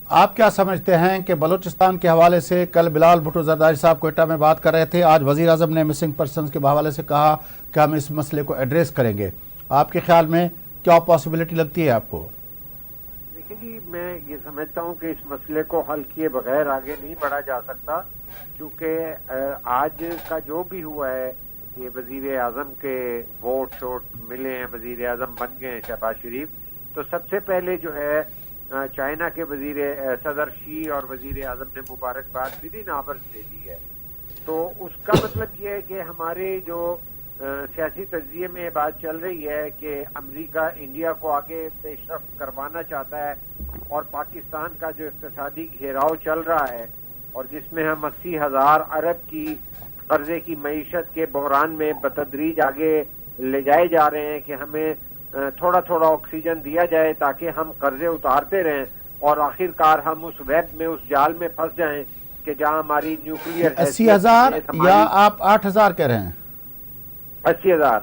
آپ کیا سمجھتے ہیں کہ بلوچستان کے حوالے سے کل بلال بھٹو زرداری صاحب کوئٹہ میں بات کر رہے تھے، آج وزیر اعظم نے مسنگ پرسنز کے حوالے سے کہا کہ ہم اس مسئلے کو ایڈریس کریں گے، آپ کے خیال میں کیا پاسبلٹی لگتی ہے آپ کو؟ دیکھیں جی، میں یہ سمجھتا ہوں کہ اس مسئلے کو حل کیے بغیر آگے نہیں بڑھا جا سکتا، کیونکہ آج کا جو بھی ہوا ہے، یہ وزیر اعظم کے ووٹ شوٹ ملے ہیں، وزیر اعظم بن گئے ہیں شہباز شریف، تو سب سے پہلے جو ہے چائنا کے صدر شی اور وزیر اعظم نے مبارکباد ودن آورز دے دی ہے. تو اس کا مطلب یہ ہے کہ ہمارے جو سیاسی تجزیے میں بات چل رہی ہے کہ امریکہ انڈیا کو آگے پیش رفت کروانا چاہتا ہے، اور پاکستان کا جو اقتصادی گھیراؤ چل رہا ہے اور جس میں ہم 80,000 ارب کی قرضے کی معیشت کے بحران میں بتدریج آگے لے جائے جا رہے ہیں کہ ہمیں تھوڑا تھوڑا آکسیجن دیا جائے تاکہ ہم قرضے اتارتے رہیں اور آخر کار ہم اس ویب میں، اس جال میں پھنس جائیں کہ جہاں ہماری نیوکلیئر 80,000 یا آپ 8,000 کہہ رہے ہیں؟ 80,000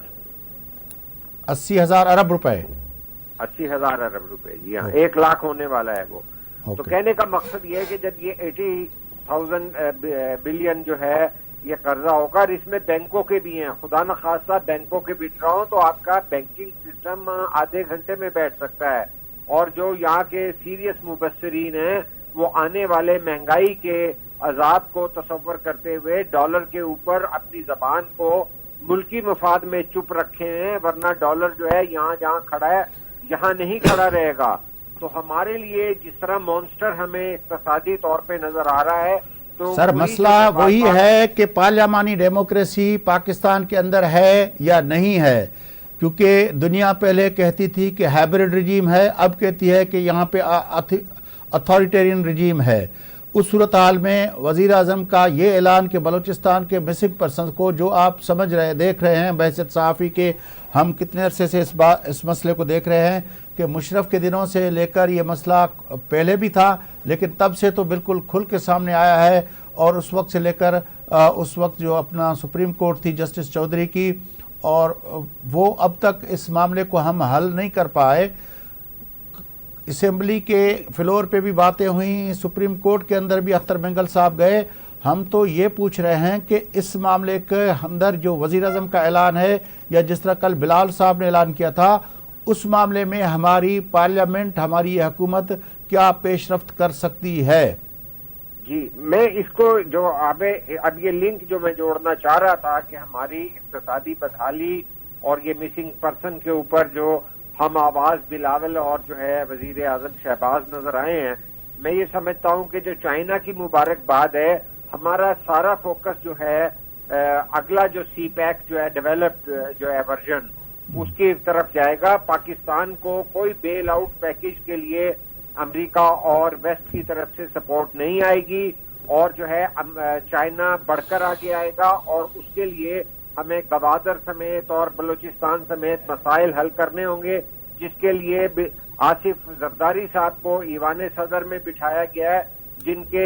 80,000 ارب روپے. 80,000 ارب روپے، جی ہاں، 1 لاکھ ہونے والا ہے وہ. تو کہنے کا مقصد یہ ہے کہ جب یہ 80,000 بلین جو ہے یہ قرضہ ہوگا، اور اس میں بینکوں کے بھی ہیں، خدا نخواستہ بینکوں کے بھی ڈراؤں تو آپ کا بینکنگ سسٹم آدھے گھنٹے میں بیٹھ سکتا ہے. اور جو یہاں کے سیریس مبصرین ہیں وہ آنے والے مہنگائی کے عذاب کو تصور کرتے ہوئے ڈالر کے اوپر اپنی زبان کو ملکی مفاد میں چپ رکھے ہیں، ورنہ ڈالر جو ہے یہاں جہاں کھڑا ہے یہاں نہیں کھڑا رہے گا. تو ہمارے لیے جس طرح مونسٹر ہمیں اقتصادی طور پہ نظر آ رہا ہے، تو سر مسئلہ وہی ہے کہ پارلیمانی ڈیموکریسی پاکستان کے اندر ہے یا نہیں ہے، کیونکہ دنیا پہلے کہتی تھی کہ ہائبرڈ رجیم ہے، اب کہتی ہے کہ یہاں پہ اتھارٹیرین رجیم ہے. اس صورتحال میں وزیر اعظم کا یہ اعلان کہ بلوچستان کے مسنگ پرسنز کو، جو آپ سمجھ رہے دیکھ رہے ہیں بحیثیت صحافی کے، ہم کتنے عرصے سے اس مسئلے کو دیکھ رہے ہیں کہ مشرف کے دنوں سے لے کر یہ مسئلہ پہلے بھی تھا، لیکن تب سے تو بالکل کھل کے سامنے آیا ہے، اور اس وقت سے لے کر اس وقت جو اپنا سپریم کورٹ تھی جسٹس چودھری کی، اور وہ اب تک اس معاملے کو ہم حل نہیں کر پائے. اسمبلی کے فلور پہ بھی باتیں ہوئیں، سپریم کورٹ کے اندر بھی اختر مینگل صاحب گئے. ہم تو یہ پوچھ رہے ہیں کہ اس معاملے کے اندر جو وزیر اعظم کا اعلان ہے، یا جس طرح کل بلال صاحب نے اعلان کیا تھا، اس معاملے میں ہماری پارلیمنٹ، ہماری یہ حکومت کیا پیش رفت کر سکتی ہے؟ جی، میں اس کو جو اب یہ لنک جو میں جوڑنا چاہ رہا تھا کہ ہماری اقتصادی بدحالی اور یہ مسنگ پرسن کے اوپر جو ہم آواز بلاول اور جو ہے وزیر اعظم شہباز نظر آئے ہیں، میں یہ سمجھتا ہوں کہ جو چائنا کی مبارکباد ہے، ہمارا سارا فوکس جو ہے اگلا جو سی پیک جو ہے ڈیولپڈ جو ہے ورژن، اس کی طرف جائے گا. پاکستان کو کوئی بیل آؤٹ پیکیج کے لیے امریکہ اور ویسٹ کی طرف سے سپورٹ نہیں آئے گی، اور جو ہے چائنا بڑھ کر آگے آئے گا، اور اس کے لیے ہمیں گوادر سمیت اور بلوچستان سمیت مسائل حل کرنے ہوں گے، جس کے لیے آصف زرداری صاحب کو ایوان صدر میں بٹھایا گیا ہے، جن کے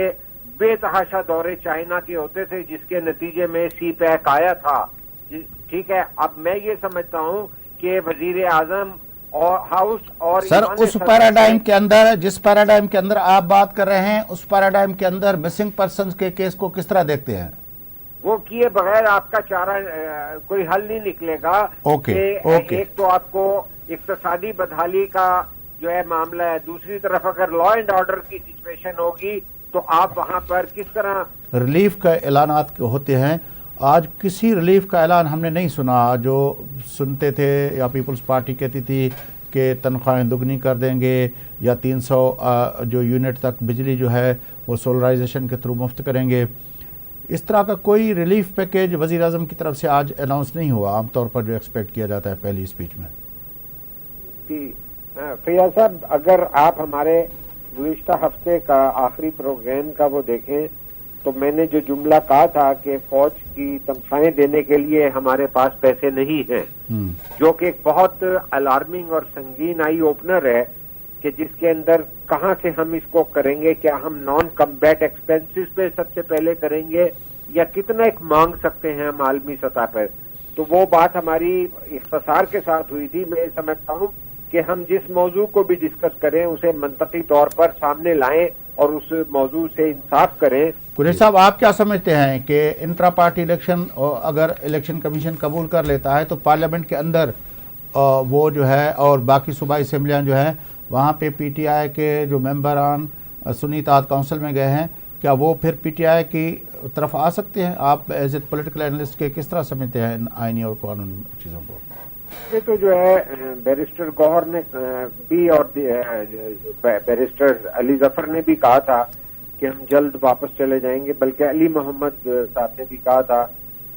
بے تحاشا دورے چائنا کے ہوتے تھے، جس کے نتیجے میں سی پیک آیا تھا. ٹھیک ہے، اب میں یہ سمجھتا ہوں کہ وزیر اعظم اور ہاؤس اور سر اس پیراڈائم کے اندر، جس پیراڈائم کے اندر آپ بات کر رہے ہیں، اس پیراڈائم کے اندر مسنگ پرسنز کے کیس کو کس طرح دیکھتے ہیں؟ وہ کیے بغیر آپ کا چارہ کوئی حل نہیں نکلے گا. ایک تو آپ کو اقتصادی بدحالی کا جو ہے معاملہ ہے، دوسری طرف اگر لا اینڈ آرڈر کی سچویشن ہوگی تو آپ وہاں پر کس طرح ریلیف کا اعلانات ہوتے ہیں. آج کسی ریلیف کا اعلان ہم نے نہیں سنا. جو سنتے تھے یا پیپلز پارٹی کہتی تھی کہ تنخواہیں دگنی کر دیں گے، یا 300 جو یونٹ تک بجلی جو ہے وہ سولرائزیشن کے تھرو مفت کریں گے، اس طرح کا کوئی ریلیف پیکیج وزیر اعظم کی طرف سے آج اناؤنس نہیں ہوا، عام طور پر جو ایکسپیکٹ کیا جاتا ہے پہلی اسپیچ میں. فیاض صاحب، اگر آپ ہمارے گزشتہ ہفتے کا آخری پروگرام کا وہ دیکھیں تو میں نے جو جملہ کہا تھا کہ فوج کی تنخواہیں دینے کے لیے ہمارے پاس پیسے نہیں ہیں، جو کہ ایک بہت الارمنگ اور سنگین آئی اوپنر ہے کہ جس کے اندر کہاں سے ہم اس کو کریں گے. کیا ہم نان کمبیٹ ایکسپینسز پہ سب سے پہلے کریں گے، یا کتنا ایک مانگ سکتے ہیں ہم عالمی سطح پر؟ تو وہ بات ہماری اختصار کے ساتھ ہوئی تھی. میں سمجھتا ہوں کہ ہم جس موضوع کو بھی ڈسکس کریں اسے منطقی طور پر سامنے لائیں اور اس موضوع سے انصاف کریں. قریشی صاحب آپ کیا سمجھتے ہیں کہ انٹرا پارٹی الیکشن اگر الیکشن کمیشن قبول کر لیتا ہے تو پارلیمنٹ کے اندر وہ جو ہے اور باقی صوبائی اسمبلیاں جو ہیں وہاں پہ پی ٹی آئی کے جو ممبران سنی اتحاد کونسل میں گئے ہیں کیا وہ پھر پی ٹی آئی کی طرف آ سکتے ہیں؟ آپ ایز اے پولیٹیکل اینالسٹ کے کس طرح سمجھتے ہیں آئینی اور قانونی چیزوں کو؟ یہ تو جو ہے بیرسٹر گوہر نے بھی اور بیرسٹر علی ظفر نے بھی کہا تھا کہ ہم جلد واپس چلے جائیں گے، بلکہ علی محمد صاحب نے بھی کہا تھا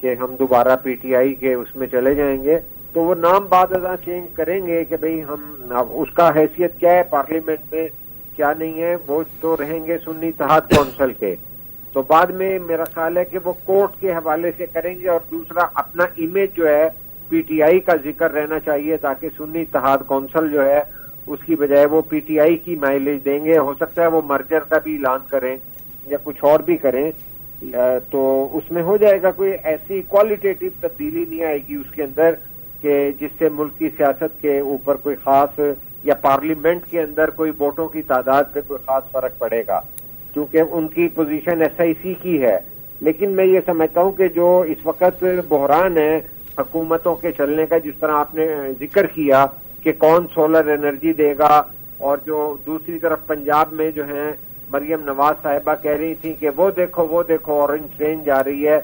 کہ ہم دوبارہ پی ٹی آئی کے اس میں چلے جائیں گے. تو وہ نام بعد ازاں چینج کریں گے کہ بھئی ہم اس کا حیثیت کیا ہے پارلیمنٹ میں کیا نہیں ہے، وہ تو رہیں گے سنی اتحاد کونسل کے. تو بعد میں میرا خیال ہے کہ وہ کورٹ کے حوالے سے کریں گے، اور دوسرا اپنا امیج جو ہے پی ٹی آئی کا ذکر رہنا چاہیے تاکہ سنی اتحاد کونسل جو ہے اس کی بجائے وہ پی ٹی آئی کی مائلیج دیں گے. ہو سکتا ہے وہ مرجر کا بھی اعلان کریں یا کچھ اور بھی کریں، تو اس میں ہو جائے گا. کوئی ایسی کوالٹیٹیو تبدیلی نہیں آئے گی اس کے اندر کہ جس سے ملک کی سیاست کے اوپر کوئی خاص یا پارلیمنٹ کے اندر کوئی ووٹوں کی تعداد پہ کوئی خاص فرق پڑے گا، کیونکہ ان کی پوزیشن ایس آئی سی کی ہے. لیکن میں یہ سمجھتا ہوں کہ جو اس وقت بحران ہے حکومتوں کے چلنے کا، جس طرح آپ نے ذکر کیا کہ کون سولر انرجی دے گا، اور جو دوسری طرف پنجاب میں جو ہیں مریم نواز صاحبہ کہہ رہی تھیں کہ وہ دیکھو اورنج ٹرین جا رہی ہے،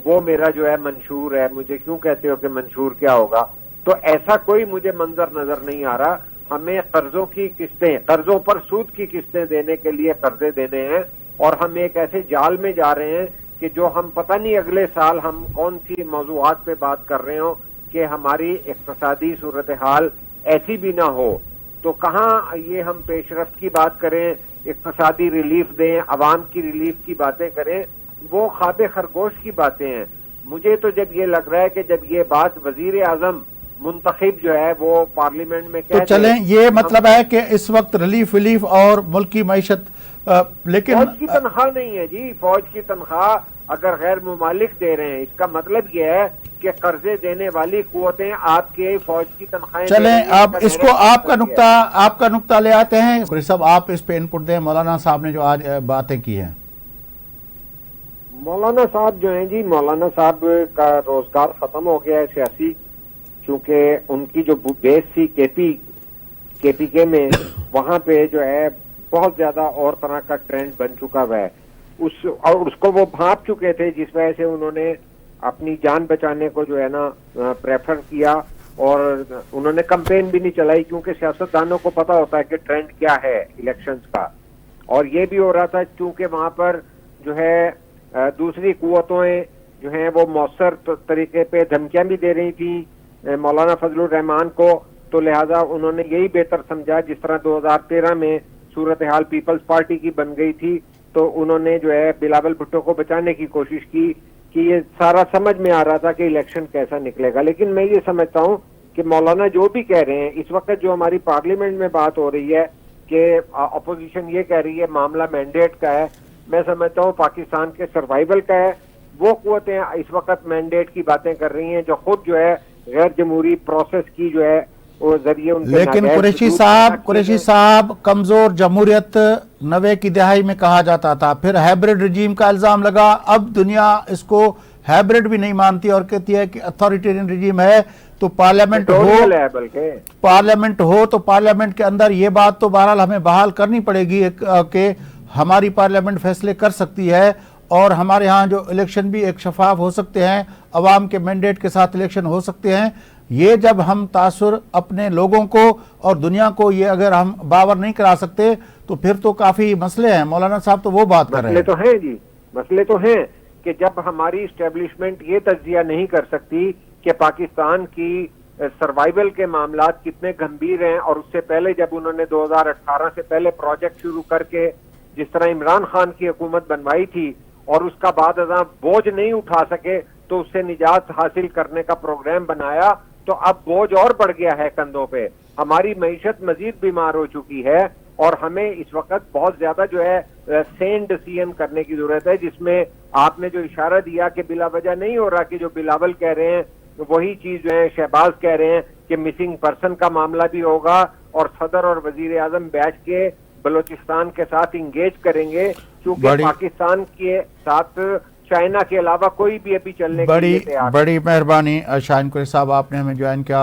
وہ میرا جو ہے منشور ہے. مجھے کیوں کہتے ہو کہ منشور کیا ہوگا؟ تو ایسا کوئی مجھے منظر نظر نہیں آ رہا. ہمیں قرضوں کی قسطیں، قرضوں پر سود کی قسطیں دینے کے لیے قرضے دینے ہیں، اور ہم ایک ایسے جال میں جا رہے ہیں کہ جو ہم پتہ نہیں اگلے سال ہم کون سی موضوعات پہ بات کر رہے ہوں کہ ہماری اقتصادی صورتحال ایسی بھی نہ ہو. تو کہاں یہ ہم پیش رفت کی بات کریں، اقتصادی ریلیف دیں، عوام کی ریلیف کی باتیں کریں، وہ خواب خرگوش کی باتیں ہیں. مجھے تو جب یہ لگ رہا ہے کہ جب یہ بات وزیر اعظم منتخب جو ہے وہ پارلیمنٹ میں تو چلیں یہ مطلب ہے کہ اس وقت ریلیف اور ملکی معیشت، لیکن فوج کی تنخواہ نہیں ہے جی. فوج کی تنخواہ اگر غیر ممالک دے رہے ہیں، اس کا مطلب یہ ہے کہ قرضے دینے والی قوتیں آپ کے فوج کی تنخواہیں. چلیں اب اس کو آپ کا نقطہ لے آتے ہیں. قریشی صاحب آپ اس پہ انپٹ دیں. مولانا صاحب نے جو آج باتیں کی ہیں، مولانا صاحب جو ہیں جی، مولانا صاحب کا روزگار ختم ہو گیا ہے سیاسی، کیونکہ ان کی جو بیس تھی کے پی کے میں، وہاں پہ جو ہے بہت زیادہ اور طرح کا ٹرینڈ بن چکا ہوا ہے. اور اس کو وہ بھانپ چکے تھے، جس وجہ سے انہوں نے اپنی جان بچانے کو جو ہے نا پریفر کیا، اور انہوں نے کمپین بھی نہیں چلائی، کیونکہ سیاستدانوں کو پتا ہوتا ہے کہ ٹرینڈ کیا ہے الیکشنز کا. اور یہ بھی ہو رہا تھا کیونکہ وہاں پر جو ہے دوسری قوتیں جو ہیں وہ مؤثر طریقے پہ دھمکیاں بھی دے رہی تھیں مولانا فضل الرحمان کو. تو لہٰذا انہوں نے یہی بہتر سمجھا، جس طرح 2013 میں صورتحال پیپلز پارٹی کی بن گئی تھی، تو انہوں نے جو ہے بلاول بھٹو کو بچانے کی کوشش کی کہ یہ سارا سمجھ میں آ رہا تھا کہ الیکشن کیسا نکلے گا. لیکن میں یہ سمجھتا ہوں کہ مولانا جو بھی کہہ رہے ہیں، اس وقت جو ہماری پارلیمنٹ میں بات ہو رہی ہے کہ اپوزیشن یہ کہہ رہی ہے معاملہ مینڈیٹ کا ہے، میں سمجھتا ہوں پاکستان کے سروائیول کا ہے. وہ قوتیں اس وقت مینڈیٹ کی باتیں کر رہی ہیں جو خود جو ہے غیر جمہوری پروسیس کی جو ہے وہ ذریعے ان کے. لیکن قریشی صاحب کمزور جمہوریت 90 کی دہائی میں کہا جاتا تھا، پھر ہیبرڈ رجیم کا الزام لگا. اب دنیا اس کو ہیبرڈ بھی نہیں مانتی اور کہتی ہے کہ اتھارٹیرین رجیم ہے. تو پارلیمنٹ ہو تو پارلیمنٹ کے اندر یہ بات تو بہرحال ہمیں بحال کرنی پڑے گی کہ ہماری پارلیمنٹ فیصلے کر سکتی ہے، اور ہمارے ہاں جو الیکشن بھی ایک شفاف ہو سکتے ہیں، عوام کے مینڈیٹ کے ساتھ الیکشن ہو سکتے ہیں. یہ جب ہم تاثر اپنے لوگوں کو اور دنیا کو یہ اگر ہم باور نہیں کرا سکتے تو پھر تو کافی مسئلے ہیں. مولانا صاحب تو وہ بات کر رہے ہیں. مسئلے تو ہیں جی، مسئلے تو ہیں کہ جب ہماری اسٹیبلشمنٹ یہ تجزیہ نہیں کر سکتی کہ پاکستان کی سروائیول کے معاملات کتنے گمبھیر ہیں، اور اس سے پہلے جب انہوں نے 2018 سے پہلے پروجیکٹ شروع کر کے جس طرح عمران خان کی حکومت بنوائی تھی اور اس کا بعد ازاں بوجھ نہیں اٹھا سکے تو اس سے نجات حاصل کرنے کا پروگرام بنایا، تو اب بوجھ اور بڑھ گیا ہے کندھوں پہ. ہماری معیشت مزید بیمار ہو چکی ہے، اور ہمیں اس وقت بہت زیادہ جو ہے سین ڈیسیژن کرنے کی ضرورت ہے، جس میں آپ نے جو اشارہ دیا کہ بلا وجہ نہیں ہو رہا کہ جو بلاول کہہ رہے ہیں وہی چیز جو ہے شہباز کہہ رہے ہیں کہ مسنگ پرسن کا معاملہ بھی ہوگا، اور صدر اور وزیر اعظم بیٹھ کے بلوچستان کے ساتھ انگیج کریں گے، چونکہ بڑی پاکستان کے ساتھ چائنا کے علاوہ کوئی بھی ابھی چلنے کے لیے تیار بڑی مہربانی شاہین قریشی صاحب، آپ نے ہمیں جوائن کیا،